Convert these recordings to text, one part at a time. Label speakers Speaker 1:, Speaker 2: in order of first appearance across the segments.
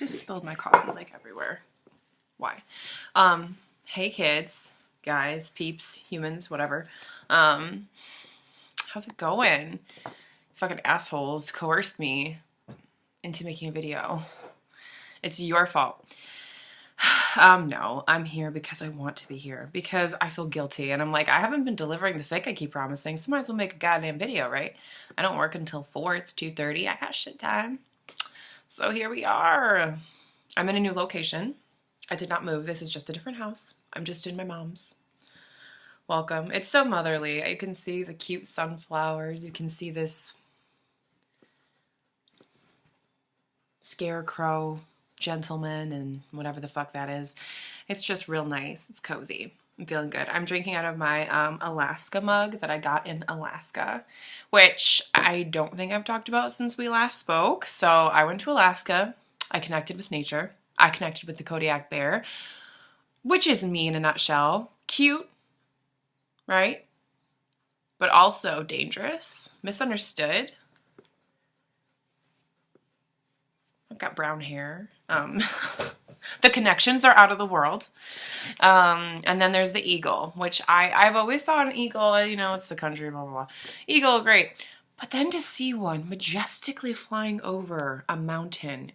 Speaker 1: just spilled my coffee like everywhere. Why? Hey kids, guys, peeps, humans, whatever. How's it going? Fucking assholes coerced me into making a video. It's your fault. No, I'm here because I want to be here, because I feel guilty, and I'm like, I haven't been delivering the fic I keep promising, so might as well make a goddamn video, right? I don't work until 4, it's 2:30, I got shit time. So here we are. I'm in a new location. I did not move, this is just a different house. I'm just in my mom's. Welcome. It's so motherly. You can see the cute sunflowers, you can see this scarecrow gentleman and whatever the fuck that is. It's just real nice. It's cozy. I'm feeling good. I'm drinking out of my Alaska mug that I got in Alaska, which I don't think I've talked about since we last spoke. So I went to Alaska. I connected with nature. I connected with the Kodiak bear, which is me in a nutshell. Cute, right? But also dangerous, misunderstood. I've got brown hair. The connections are out of the world. And then there's the eagle, which I've always thought an eagle, you know, it's the country, blah, blah, blah. Eagle, great. But then to see one majestically flying over a mountain,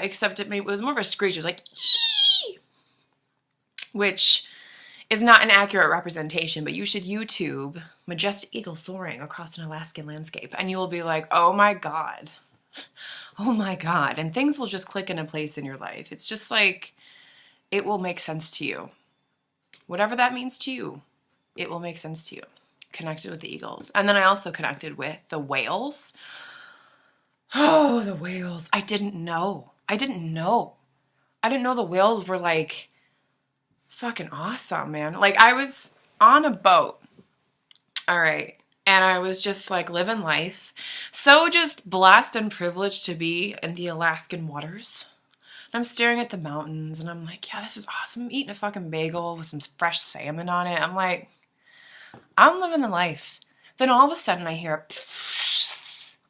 Speaker 1: except it was more of a screech. It was like, ee! Which is not an accurate representation, but you should YouTube majestic eagle soaring across an Alaskan landscape, and you will be like, oh my God. Oh my God. And things will just click into place in your life. It's just like, it will make sense to you. Whatever that means to you, it will make sense to you. Connected with the eagles. And then I also connected with the whales. Oh, the whales. I didn't know. I didn't know the whales were like fucking awesome, man. Like I was on a boat. All right. And I was just like living life. So just blessed and privileged to be in the Alaskan waters. And I'm staring at the mountains and I'm like, yeah, this is awesome. I'm eating a fucking bagel with some fresh salmon on it. I'm like, I'm living the life. Then all of a sudden I hear a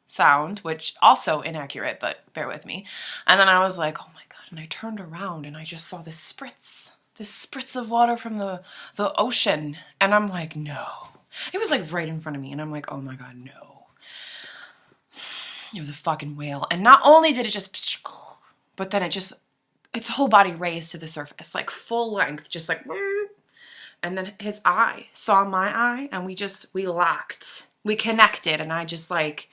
Speaker 1: sound, which also inaccurate, but bear with me. And then I was like, oh my God. And I turned around and I just saw this spritz of water from the ocean. And I'm like, no. It was like right in front of me and I'm like, oh my God, no. It was a fucking whale. And not only did it just, but then its whole body raised to the surface, like full length, just like, and then his eye saw my eye and we locked, we connected, and I just like,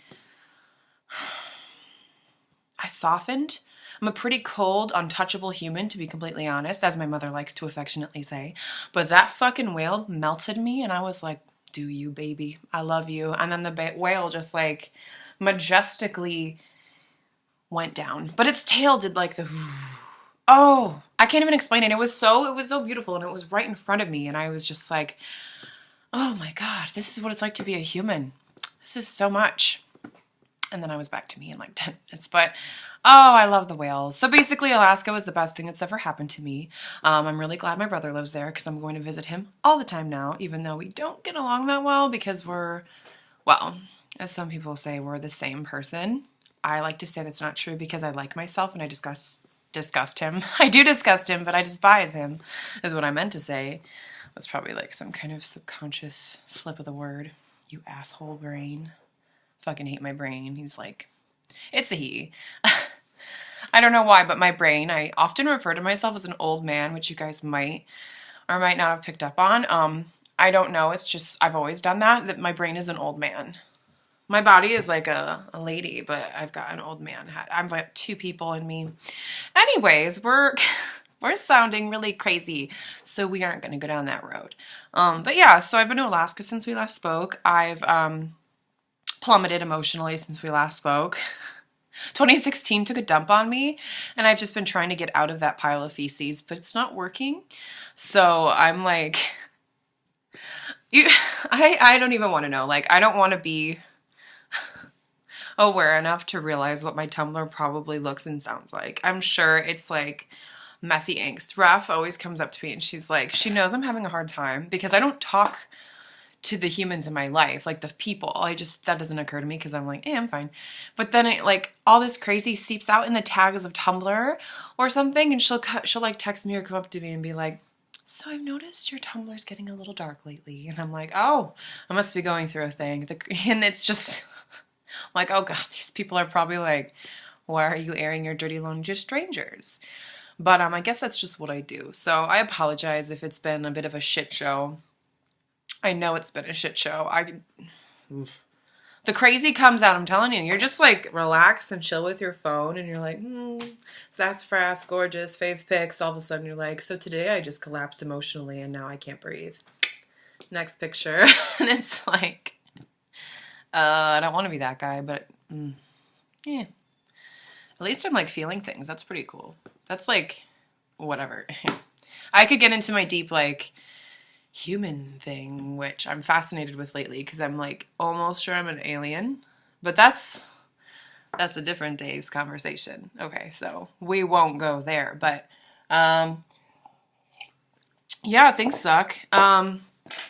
Speaker 1: I softened. I'm a pretty cold, untouchable human, to be completely honest, as my mother likes to affectionately say. But that fucking whale melted me and I was like, do you, baby? I love you. And then the whale just like majestically went down. But its tail did like the, oh, I can't even explain it. It was so beautiful and it was right in front of me. And I was just like, oh my God, this is what it's like to be a human. This is so much. And then I was back to me in like 10 minutes. But oh, I love the whales. So basically Alaska was the best thing that's ever happened to me. I'm really glad my brother lives there because I'm going to visit him all the time now, even though we don't get along that well because we're, well, as some people say, we're the same person. I like to say that's not true because I like myself and I disgust him. I do disgust him, but I despise him, is what I meant to say. It was probably like some kind of subconscious slip of the word. You asshole brain. Fucking hate my brain. He's like, it's a he. I don't know why, but my brain, I often refer to myself as an old man, which you guys might or might not have picked up on. I don't know. It's just, I've always done that my brain is an old man. My body is like a lady, but I've got an old man hat. I've got two people in me. Anyways, we're sounding really crazy, so we aren't going to go down that road. But yeah, so I've been to Alaska since we last spoke. I've plummeted emotionally since we last spoke. 2016 took a dump on me, and I've just been trying to get out of that pile of feces, but it's not working. So I'm like, I don't even want to know. Like, I don't want to be aware enough to realize what my Tumblr probably looks and sounds like. I'm sure it's like messy angst. Raph always comes up to me and she's like, she knows I'm having a hard time because I don't talk to the humans in my life, like the people. That doesn't occur to me because I'm like, I'm fine. But then it like all this crazy seeps out in the tags of Tumblr or something, and she'll like text me or come up to me and be like, so I've noticed your Tumblr's getting a little dark lately. And I'm like, oh, I must be going through a thing. And it's just like, oh God, these people are probably like, why are you airing your dirty laundry to strangers? But I guess that's just what I do. So I apologize if it's been a bit of a shit show. I know it's been a shit show. The crazy comes out, I'm telling you. You're just like relax and chill with your phone and you're like, sassafras, gorgeous, fave pics. All of a sudden you're like, so today I just collapsed emotionally and now I can't breathe. Next picture. And it's like, I don't want to be that guy, but yeah. At least I'm like feeling things. That's pretty cool. That's like, whatever. I could get into my deep like human thing, which I'm fascinated with lately because I'm like almost sure I'm an alien, but that's a different day's conversation. Okay, so we won't go there, but yeah, things suck.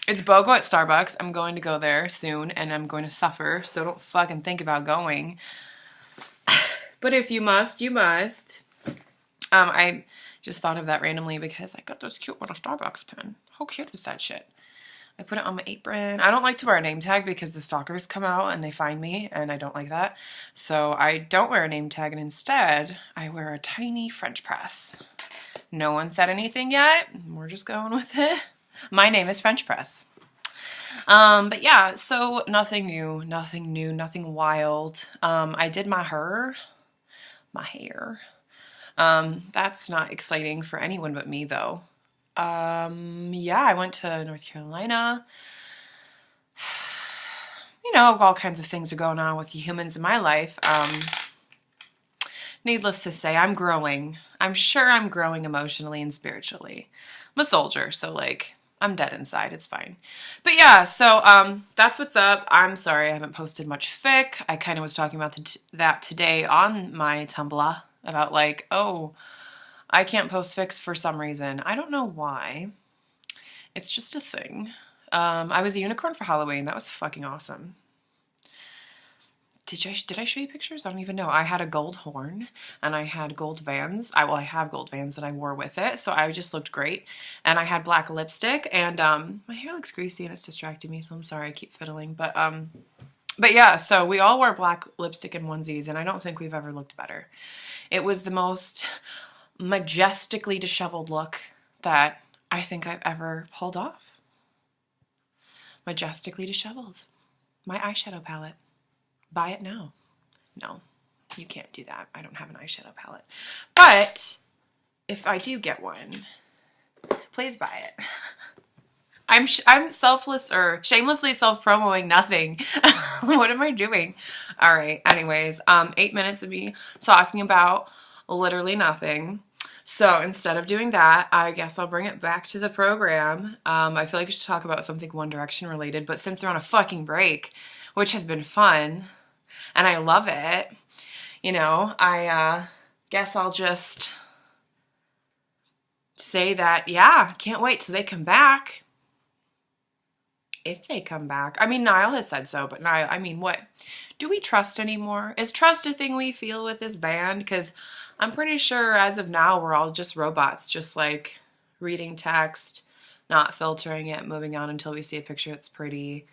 Speaker 1: It's BOGO at Starbucks. I'm going to go there soon and I'm going to suffer, so don't fucking think about going. But if you must, you must. I just thought of that randomly because I got this cute little Starbucks pen. How cute is that shit? I put it on my apron. I don't like to wear a name tag because the stalkers come out and they find me, and I don't like that. So I don't wear a name tag, and instead I wear a tiny French press. No one said anything yet. We're just going with it. My name is French Press. But yeah, so nothing new, nothing wild. I did my hair. That's not exciting for anyone but me, though. Yeah, I went to North Carolina. You know, all kinds of things are going on with the humans in my life. Needless to say, I'm growing. I'm sure I'm growing emotionally and spiritually. I'm a soldier, so like, I'm dead inside. It's fine. But yeah, so that's what's up. I'm sorry I haven't posted much fic. I kind of was talking about that today on my Tumblr about like, oh, I can't post fics for some reason. I don't know why. It's just a thing. I was a unicorn for Halloween. That was fucking awesome. Did I show you pictures? I don't even know. I had a gold horn and I had gold Vans. I have gold Vans that I wore with it, so I just looked great. And I had black lipstick, and my hair looks greasy and it's distracting me, so I'm sorry I keep fiddling. But yeah, so we all wore black lipstick and onesies, and I don't think we've ever looked better. It was the most majestically disheveled look that I think I've ever pulled off. Majestically disheveled. My eyeshadow palette. Buy it now. No, you can't do that. I don't have an eyeshadow palette. But if I do get one, please buy it. I'm selfless or shamelessly self-promoting nothing. What am I doing? All right. Anyways, 8 minutes of me talking about literally nothing. So instead of doing that, I guess I'll bring it back to the program. I feel like I should talk about something One Direction related, but since they're on a fucking break, which has been fun, and I love it, you know, I guess I'll just say that, yeah, can't wait till they come back. If they come back. I mean, Niall has said so, but Niall, I mean, what? Do we trust anymore? Is trust a thing we feel with this band? Because I'm pretty sure as of now, we're all just robots, just like reading text, not filtering it, moving on until we see a picture that's pretty,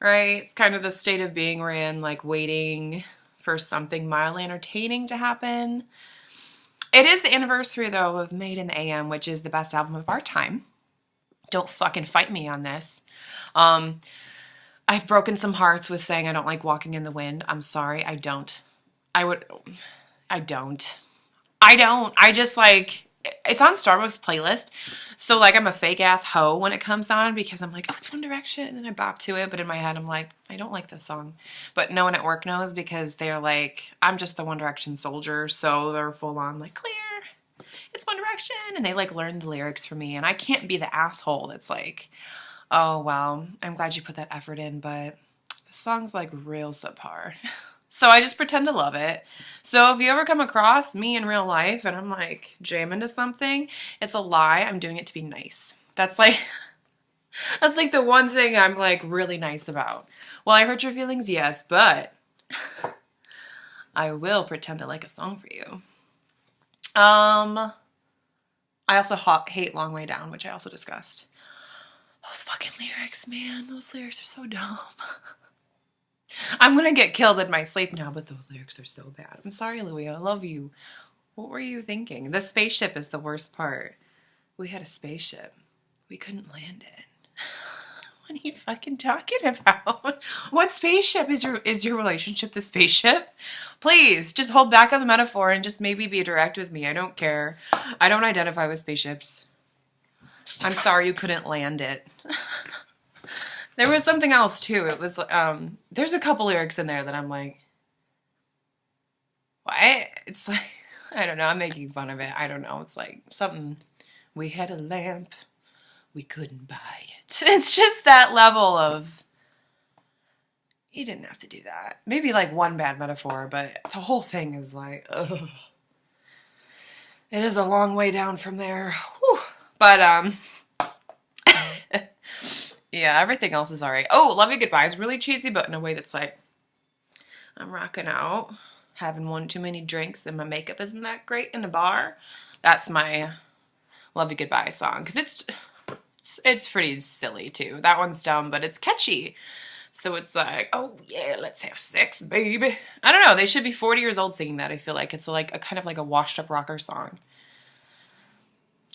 Speaker 1: right? It's kind of the state of being we're in, like waiting for something mildly entertaining to happen. It is the anniversary, though, of Made in the AM, which is the best album of our time. Don't fucking fight me on this. I've broken some hearts with saying I don't like Walking in the Wind. I'm sorry, I don't. I just like, it's on Starbucks playlist. So like I'm a fake ass hoe when it comes on because I'm like, oh, it's One Direction. And then I bop to it. But in my head, I'm like, I don't like this song. But no one at work knows because they're like, I'm just the One Direction soldier. So they're full on like, clear. It's One Direction. And they like learn the lyrics for me. And I can't be the asshole that's like, oh, well, I'm glad you put that effort in. But the song's like real subpar. So I just pretend to love it. So if you ever come across me in real life and I'm like jamming to something, it's a lie. I'm doing it to be nice. That's like, That's like the one thing I'm like really nice about. Well, I hurt your feelings, yes, but I will pretend I like a song for you. I also hate Long Way Down, which I also discussed. Those fucking lyrics, man. Those lyrics are so dumb. I'm gonna get killed in my sleep now, but those lyrics are so bad. I'm sorry, Louis. I love you. What were you thinking? The spaceship is the worst part. We had a spaceship. We couldn't land it. What are you fucking talking about? What spaceship is your relationship the spaceship? Please, just hold back on the metaphor and just maybe be direct with me. I don't care. I don't identify with spaceships. I'm sorry you couldn't land it. There was something else too. It was there's a couple lyrics in there that I'm like, what? It's like, I don't know. I'm making fun of it. I don't know. It's like something. We had a lamp. We couldn't buy it. It's just that level of, you didn't have to do that. Maybe like one bad metaphor, but the whole thing is like, ugh. It is a long way down from there. Whew. But, yeah, everything else is alright. Oh, Love You Goodbye is really cheesy, but in a way that's like, I'm rocking out, having one too many drinks, and my makeup isn't that great in a bar. That's my Love You Goodbye song, because it's pretty silly too. That one's dumb, but it's catchy. So it's like, oh yeah, let's have sex, baby. I don't know. They should be 40 years old singing that. I feel like it's like a kind of like a washed up rocker song.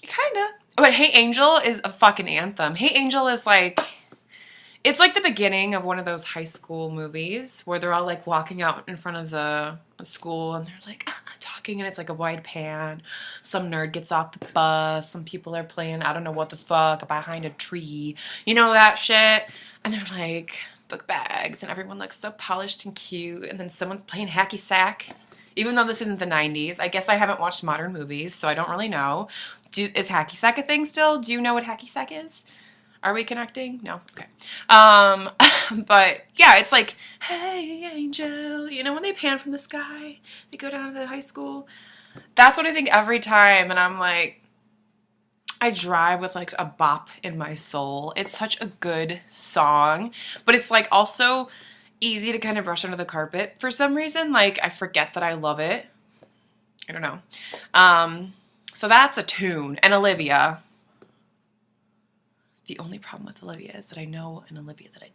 Speaker 1: Kind of. But Hey Angel is a fucking anthem. Hey Angel is like, it's like the beginning of one of those high school movies where they're all like walking out in front of the school and they're like talking, and it's like a wide pan. Some nerd gets off the bus. Some people are playing, I don't know what the fuck, behind a tree. You know that shit? And they're like book bags and everyone looks so polished and cute. And then someone's playing hacky sack. Even though this isn't the 90s. I guess I haven't watched modern movies, so I don't really know. Is hacky sack a thing still? Do you know what hacky sack is? Are we connecting? No? Okay. But yeah, it's like, hey, angel. You know when they pan from the sky? They go down to the high school? That's what I think every time. And I'm like, I drive with like a bop in my soul. It's such a good song. But it's like also easy to kind of brush under the carpet for some reason. Like I forget that I love it. I don't know. So that's a tune. And Olivia. The only problem with Olivia is that I know an Olivia that I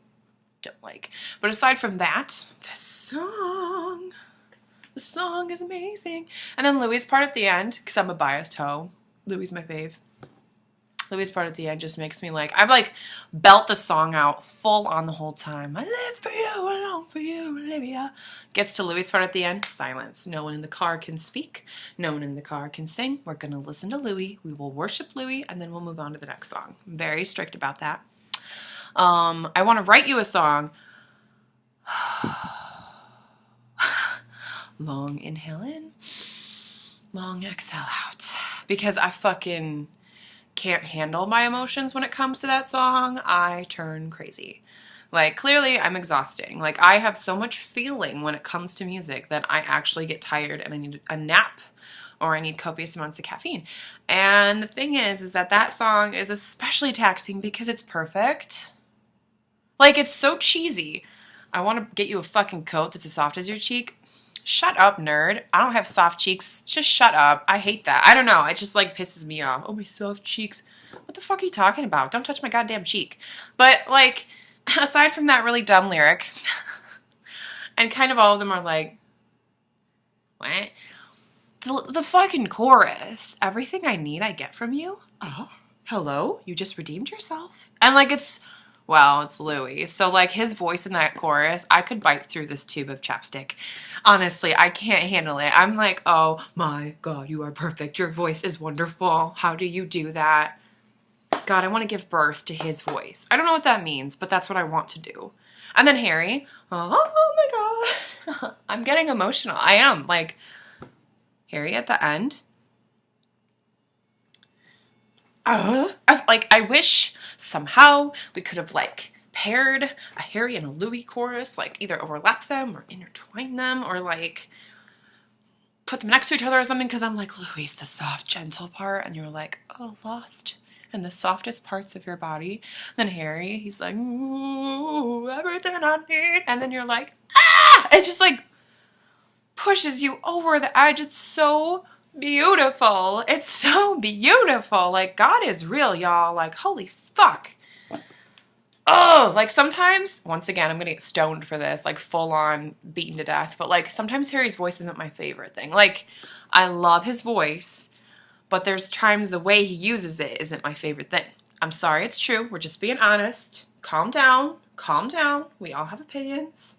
Speaker 1: don't like. But aside from that, the song is amazing. And then Louis' part at the end, because I'm a biased hoe. Louis' my fave. Louis' part at the end just makes me like, I'm like, belt the song out full on the whole time. I live for you, I long for you, Olivia. Gets to Louis' part at the end, silence. No one in the car can speak. No one in the car can sing. We're going to listen to Louis. We will worship Louis, and then we'll move on to the next song. I'm very strict about that. I want to write you a song. Long inhale in, long exhale out. Because I fucking can't handle my emotions when it comes to that song. I turn crazy. Like, clearly I'm exhausting. Like, I have so much feeling when it comes to music that I actually get tired and I need a nap or I need copious amounts of caffeine. And the thing is that song is especially taxing because it's perfect. Like, it's so cheesy. I want to get you a fucking coat that's as soft as your cheek. Shut up, nerd. I don't have soft cheeks. Just shut up. I hate that. I don't know. It just, like, pisses me off. Oh, my soft cheeks. What the fuck are you talking about? Don't touch my goddamn cheek. But, like, aside from that really dumb lyric, and kind of all of them are like, what? The fucking chorus. Everything I need, I get from you. Oh, hello? You just redeemed yourself. And, like, it's Louis. So, like, his voice in that chorus, I could bite through this tube of chapstick. Honestly, I can't handle it. I'm like, oh my God, you are perfect. Your voice is wonderful. How do you do that? God, I want to give birth to his voice. I don't know what that means, but that's what I want to do. And then Harry, oh my God. I'm getting emotional. I am. Like, Harry at the end. I wish somehow we could have, like, paired a Harry and a Louis chorus, like, either overlap them or intertwine them or, like, put them next to each other or something, because I'm like, Louis, the soft, gentle part, and you're like, oh, lost and the softest parts of your body. Then Harry, he's like, ooh, everything I need. And then you're like, ah! It just like pushes you over the edge. It's so beautiful. It's so beautiful. Like, God is real, y'all. Like, holy fuck. Oh, like sometimes, once again, I'm going to get stoned for this, like full on beaten to death. But like sometimes Harry's voice isn't my favorite thing. Like, I love his voice, but there's times the way he uses it isn't my favorite thing. I'm sorry, it's true. We're just being honest. Calm down. Calm down. We all have opinions.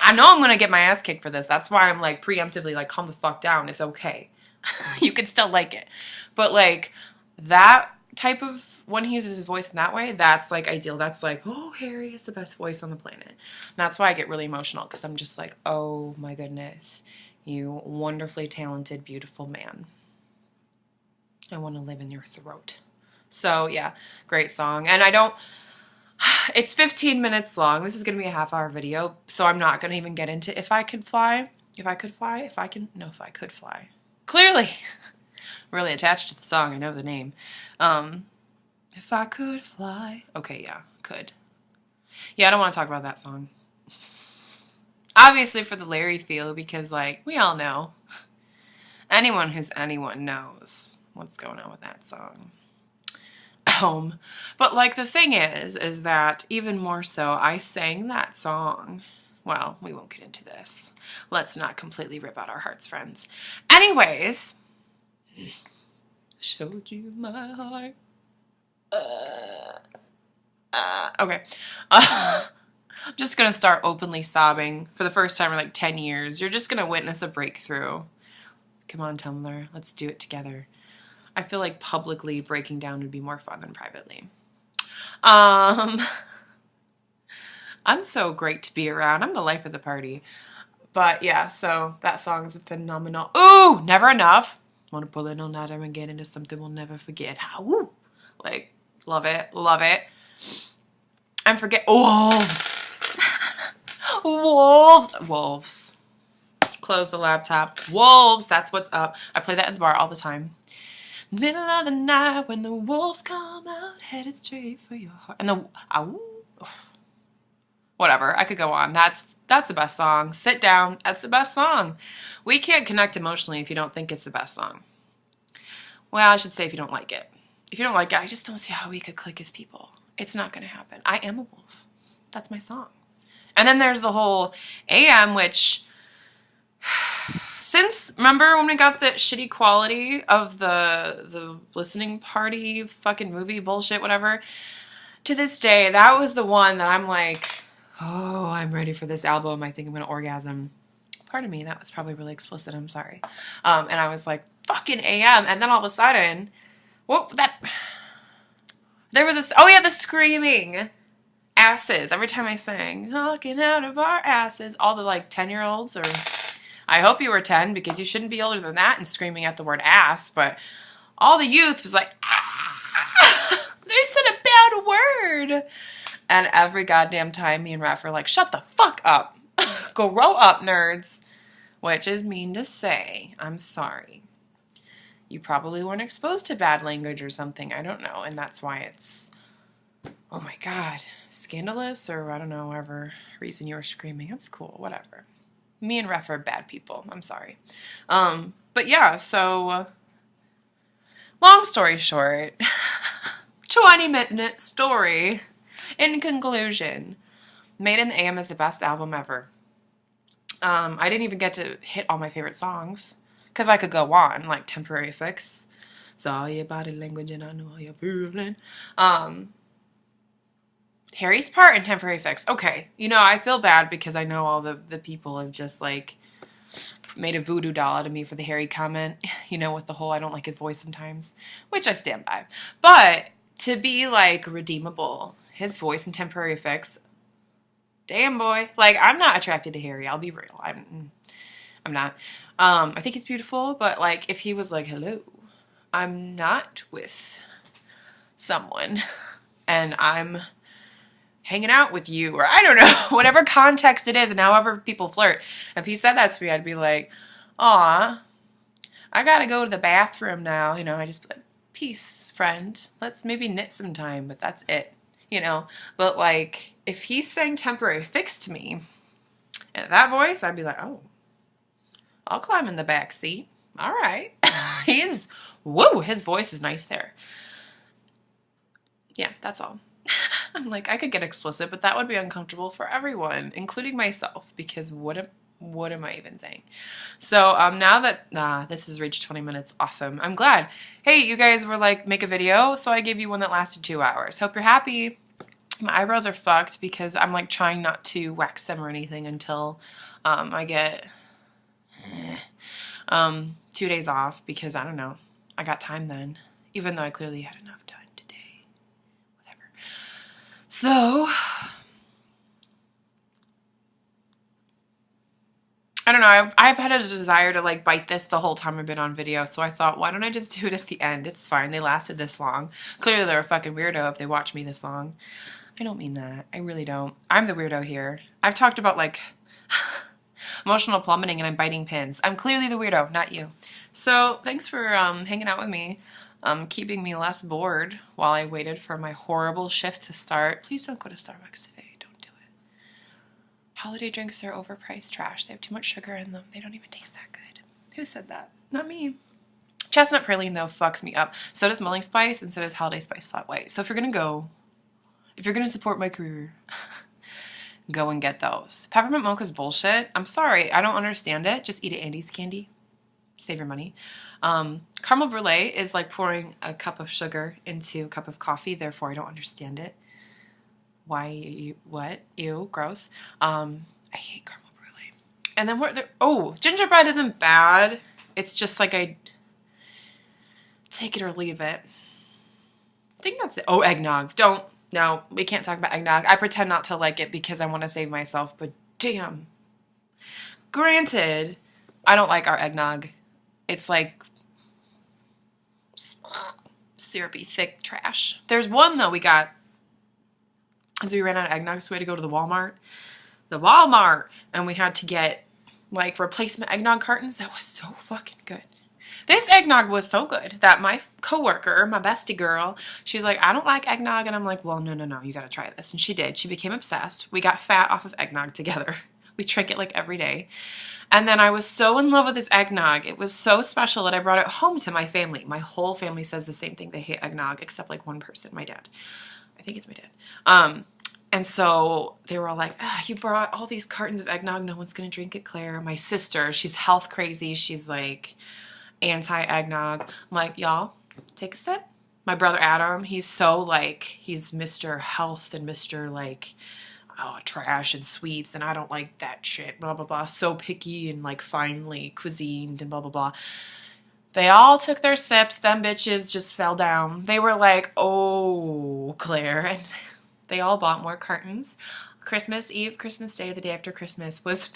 Speaker 1: I know I'm going to get my ass kicked for this. That's why I'm like preemptively like, calm the fuck down. It's okay. You can still like it. But like that type of, when he uses his voice in that way, that's like ideal. That's like, oh, Harry is the best voice on the planet. And that's why I get really emotional, because I'm just like, oh my goodness, you wonderfully talented, beautiful man. I want to live in your throat. So yeah, great song. And it's 15 minutes long. This is going to be a half-hour video, so I'm not going to even get into if I could fly. Clearly, really attached to the song. I know the name. If I could fly. Okay, yeah, could. Yeah, I don't want to talk about that song. Obviously for the Larry feel, because like, we all know. Anyone who's anyone knows what's going on with that song. But like the thing is that even more so, I sang that song. Well, we won't get into this. Let's not completely rip out our hearts, friends. Anyways, showed you my heart. Okay. I'm just gonna start openly sobbing for the first time in like 10 years. You're just gonna witness a breakthrough. Come on, Tumblr. Let's do it together. I feel like publicly breaking down would be more fun than privately. I'm so great to be around. I'm the life of the party. But yeah, so that song's phenomenal. Ooh, never enough. Want to pull in all night and get into something we'll never forget. How? Woo! Like, love it, love it. And forget wolves. Wolves. Close the laptop. Wolves, that's what's up. I play that in the bar all the time. Middle of the night when the wolves come out, headed straight for your heart. And whatever, I could go on. That's the best song. Sit down. That's the best song. We can't connect emotionally if you don't think it's the best song. Well, I should say if you don't like it. If you don't like it, I just don't see how we could click as people. It's not going to happen. I am a wolf. That's my song. And then there's the whole AM, which, remember when we got the shitty quality of the listening party fucking movie bullshit, whatever? To this day, that was the one that I'm like, oh, I'm ready for this album. I think I'm going to orgasm. Pardon me, that was probably really explicit. I'm sorry. And I was like, fucking AM. And then all of a sudden, there was the screaming asses. Every time I sang, knocking out of our asses, all the like 10-year-olds, or I hope you were 10 because you shouldn't be older than that and screaming at the word ass, but all the youth was like, ah, they said a bad word. And every goddamn time me and Raph were like, shut the fuck up. Grow up, nerds. Which is mean to say. I'm sorry. You probably weren't exposed to bad language or something. I don't know. And that's why it's, oh my God, scandalous, or I don't know, whatever reason you were screaming. That's cool. Whatever. Me and Ref are bad people. I'm sorry. But yeah, so long story short, 20-minute story. In conclusion, Made in the AM is the best album ever. I didn't even get to hit all my favorite songs, because I could go on, like Temporary Fix. Saw your body language and I know how you're feeling. Harry's part in Temporary Fix. Okay, I feel bad because I know all the people have just like made a voodoo doll out of me for the Harry comment, with the whole I don't like his voice sometimes, which I stand by. But to be like redeemable, his voice in Temporary Fix, damn boy. Like, I'm not attracted to Harry, I'll be real. I'm not. I think he's beautiful, but like if he was like, hello, I'm not with someone and I'm hanging out with you, or I don't know, whatever context it is and however people flirt. If he said that to me, I'd be like, aw, I gotta go to the bathroom now. I just peace, friend. Let's maybe knit some time, but that's it, you know? But like, if he sang Temporary Fix to me in that voice, I'd be like, oh, I'll climb in the back seat. All right. He is, whoa, his voice is nice there. Yeah, that's all. I'm like, I could get explicit, but that would be uncomfortable for everyone, including myself, because what am I even saying? So now that this has reached 20 minutes, awesome. I'm glad. Hey, you guys were like, make a video, so I gave you one that lasted 2 hours. Hope you're happy. My eyebrows are fucked because I'm like trying not to wax them or anything until I get 2 days off, because I don't know, I got time then, even though I clearly had enough time today. Whatever. So I don't know, I've had a desire to like bite this the whole time I've been on video, so I thought, why don't I just do it at the end? It's fine. They lasted this long. Clearly they're a fucking weirdo if they watch me this long. I don't mean that. I really don't. I'm the weirdo here. I've talked about like emotional plummeting and I'm biting pins. I'm clearly the weirdo, not you. So thanks for hanging out with me, keeping me less bored while I waited for my horrible shift to start. Please don't go to Starbucks today. Don't do it. Holiday drinks are overpriced trash. They have too much sugar in them. They don't even taste that good. Who said that? Not me. Chestnut praline, though, fucks me up. So does mulling spice, and so does holiday spice flat white. So if you're going to support my career, go and get those. Peppermint mocha's bullshit. I'm sorry. I don't understand it. Just eat it, Andy's candy. Save your money. Caramel brulee is like pouring a cup of sugar into a cup of coffee. Therefore, I don't understand it. Why? What? Ew. Gross. I hate caramel brulee. And then gingerbread isn't bad. It's just like I take it or leave it. I think that's it. Oh, eggnog. No, we can't talk about eggnog. I pretend not to like it because I want to save myself, but damn. Granted, I don't like our eggnog. It's like syrupy, thick trash. There's one, though, we got, as we ran out of eggnog, so we had to go to the Walmart, and we had to get, like, replacement eggnog cartons. That was so fucking good. This eggnog was so good that my coworker, my bestie girl, she's like, I don't like eggnog. And I'm like, well, no, you got to try this. And she did. She became obsessed. We got fat off of eggnog together. We drank it like every day. And then I was so in love with this eggnog. It was so special that I brought it home to my family. My whole family says the same thing. They hate eggnog, except like one person, my dad. I think it's my dad. And so they were all like, you brought all these cartons of eggnog. No one's going to drink it, Claire. My sister, she's health crazy. She's like anti-eggnog. I'm like, y'all, take a sip. My brother Adam, he's so like, he's Mr. Health and Mr. like, oh, trash and sweets, and I don't like that shit, blah, blah, blah. So picky and like finely cuisined and blah, blah, blah. They all took their sips. Them bitches just fell down. They were like, oh, Claire. And they all bought more cartons. Christmas Eve, Christmas Day, the day after Christmas was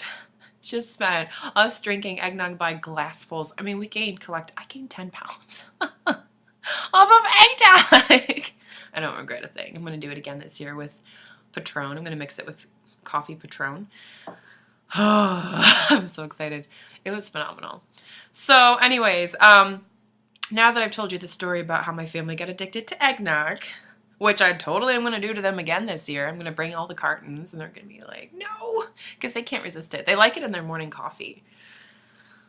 Speaker 1: just spent us drinking eggnog by glassfuls. I mean, I gained 10 pounds off of eggnog. I don't regret a thing. I'm going to do it again this year with Patron. I'm going to mix it with coffee Patron. I'm so excited. It was phenomenal. So anyways, now that I've told you the story about how my family got addicted to eggnog, which I totally am going to do to them again this year. I'm going to bring all the cartons and they're going to be like, no, because they can't resist it. They like it in their morning coffee.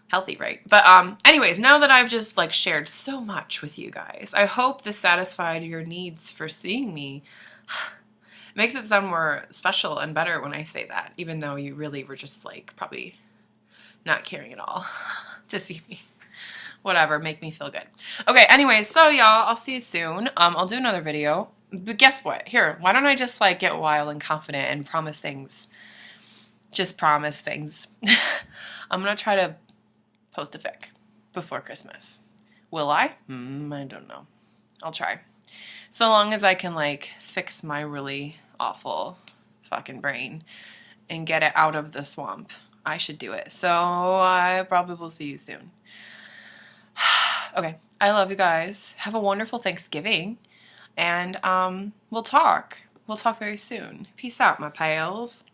Speaker 1: Healthy, right? But anyways, now that I've just like shared so much with you guys, I hope this satisfied your needs for seeing me. It makes it sound more special and better when I say that, even though you really were just like probably not caring at all to see me. Whatever, make me feel good. Okay, anyways, so y'all, I'll see you soon. I'll do another video. But guess what? Here, why don't I just like get wild and confident and promise things? Just promise things. I'm gonna try to post a fic before Christmas. Will I? I don't know. I'll try. So long as I can like fix my really awful fucking brain and get it out of the swamp, I should do it. So I probably will see you soon. Okay, I love you guys. Have a wonderful Thanksgiving, and we'll talk. We'll talk very soon. Peace out, my pals.